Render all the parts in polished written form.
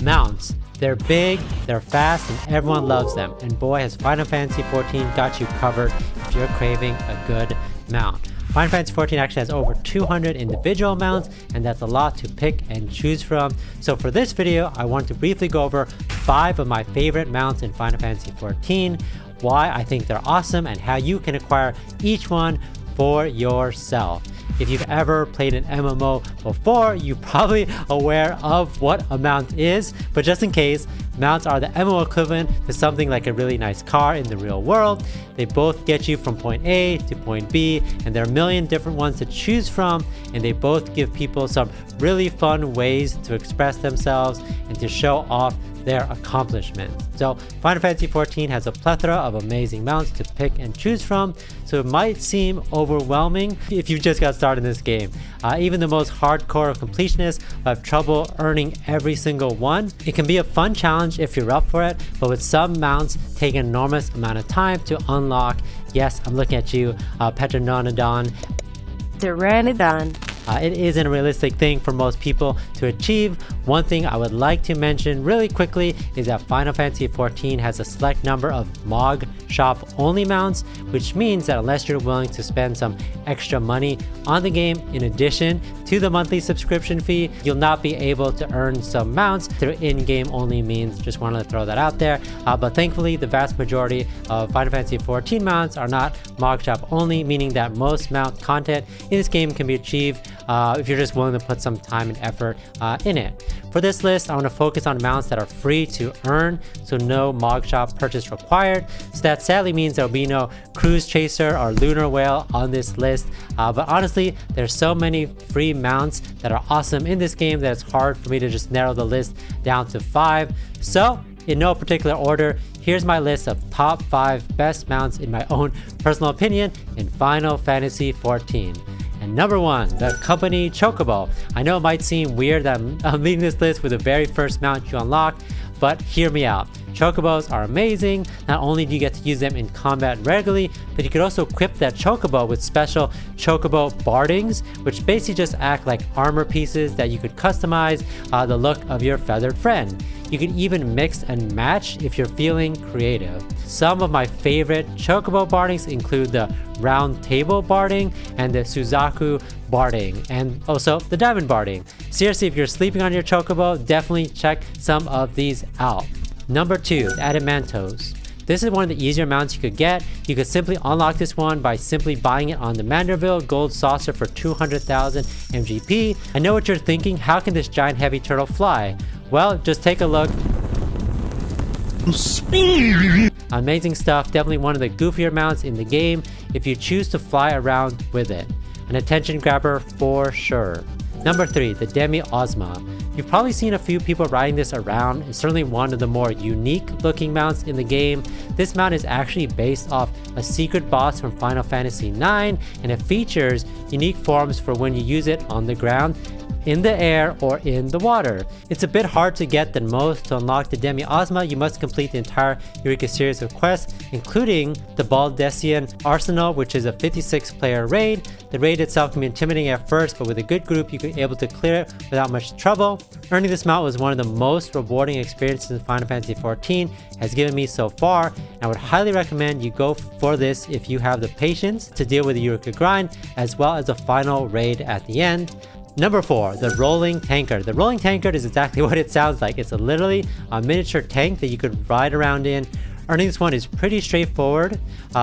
Mounts. They're big, they're fast, and everyone loves them. And boy, has Final Fantasy XIV got you covered if you're craving a good mount. Final Fantasy XIV actually has over 200 individual mounts, and that's a lot to pick and choose from. So for this video, I want to briefly go over 5 of my favorite mounts in Final Fantasy XIV, why I think they're awesome, and how you can acquire each one for yourself. If you've ever played an MMO before, you're probably aware of what a mount is, but just in case, mounts are the MMO equivalent to something like a really nice car in the real world. They both get you from point A to point B, and there are a million different ones to choose from, and they both give people some really fun ways to express themselves and to show off their accomplishments. So Final Fantasy XIV has a plethora of amazing mounts to pick and choose from, so it might seem overwhelming if you just got started in this game. Even the most hardcore of completionists will have trouble earning every single one. It can be a fun challenge if you're up for it, but with some mounts take an enormous amount of time to unlock. Yes, I'm looking at you, Pteranodon. It isn't a realistic thing for most people to achieve. One thing I would like to mention really quickly is that Final Fantasy XIV has a select number of MOG shop only mounts, which means that unless you're willing to spend some extra money on the game in addition to the monthly subscription fee, you'll not be able to earn some mounts through in-game only means. Just wanted to throw that out there. But thankfully, the vast majority of Final Fantasy XIV mounts are not MOG shop only, meaning that most mount content in this game can be achieved if you're just willing to put some time and effort in it. For this list, I want to focus on mounts that are free to earn, so no MOG shop purchase required. So that sadly means there'll be no Cruise Chaser or Lunar Whale on this list. But honestly, there's so many free mounts that are awesome in this game that it's hard for me to just narrow the list down to 5. So in no particular order, here's my list of top 5 best mounts in my own personal opinion in Final Fantasy XIV. And number 1, the company Chocobo. I know it might seem weird that I'm leading this list with the very first mount you unlock, but hear me out. Chocobos are amazing. Not only do you get to use them in combat regularly, but you could also equip that Chocobo with special Chocobo bardings, which basically just act like armor pieces that you could customize the look of your feathered friend. You can even mix and match if you're feeling creative. Some of my favorite Chocobo bardings include the Round Table barding and the Suzaku barding, and also the Diamond barding. Seriously, if you're sleeping on your Chocobo, definitely check some of these out. Number 2, the Amarantos. This is one of the easier mounts you could get. You could simply unlock this one by simply buying it on the Manderville Gold Saucer for 200,000 MGP. I know what you're thinking, how can this giant heavy turtle fly? Well, just take a look. Amazing stuff, definitely one of the goofier mounts in the game if you choose to fly around with it. An attention grabber for sure. Number 3, the Demisma. You've probably seen a few people riding this around. It's certainly one of the more unique looking mounts in the game. This mount is actually based off a secret boss from Final Fantasy IX, and it features unique forms for when you use it on the ground, in the air, or in the water. It's a bit hard to get than most. To unlock the Demisma, you must complete the entire Eureka series of quests, including the Baldessian Arsenal, which is a 56-player raid. The raid itself can be intimidating at first, but with a good group, you can be able to clear it without much trouble. Earning this mount was one of the most rewarding experiences in Final Fantasy XIV has given me so far, and I would highly recommend you go for this if you have the patience to deal with the Eureka grind, as well as the final raid at the end. Number 4, the Rolling Tankard. The Rolling Tankard is exactly what it sounds like. It's literally a miniature tank that you could ride around in. Earning this one is pretty straightforward.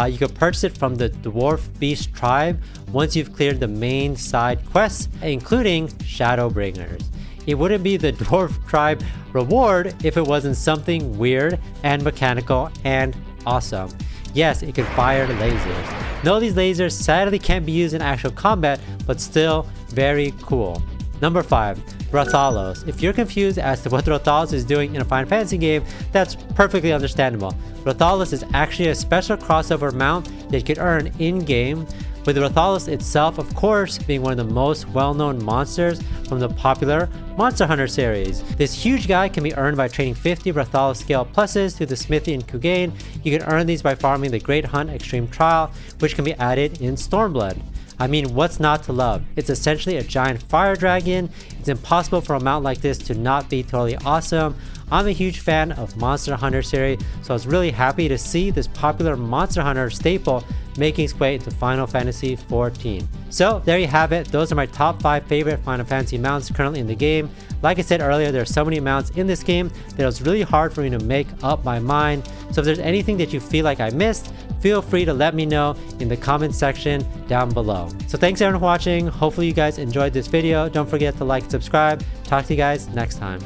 You can purchase it from the Dwarf Beast tribe once you've cleared the main side quests, including Shadowbringers. It wouldn't be the Dwarf tribe reward if it wasn't something weird and mechanical and awesome. Yes, it can fire lasers. No, these lasers sadly can't be used in actual combat, but still very cool. Number 5, Rotholis. If you're confused as to what Rotholis is doing in a Final Fantasy game, that's perfectly understandable. Rotholis is actually a special crossover mount that you can earn in-game, with Rotholis itself, of course, being one of the most well-known monsters from the popular Monster Hunter series. This huge guy can be earned by trading 50 Rotholis scale pluses to the Smithy in Kugain. You can earn these by farming the Great Hunt Extreme Trial, which can be added in Stormblood. I mean, what's not to love? It's essentially a giant fire dragon. It's impossible for a mount like this to not be totally awesome. I'm a huge fan of Monster Hunter series, so I was really happy to see this popular Monster Hunter staple making its way into Final Fantasy XIV. So there you have it. Those are my top 5 favorite Final Fantasy mounts currently in the game. Like I said earlier, there are so many mounts in this game that it was really hard for me to make up my mind. So if there's anything that you feel like I missed, feel free to let me know in the comment section down below. So thanks everyone for watching. Hopefully you guys enjoyed this video. Don't forget to like and subscribe. Talk to you guys next time.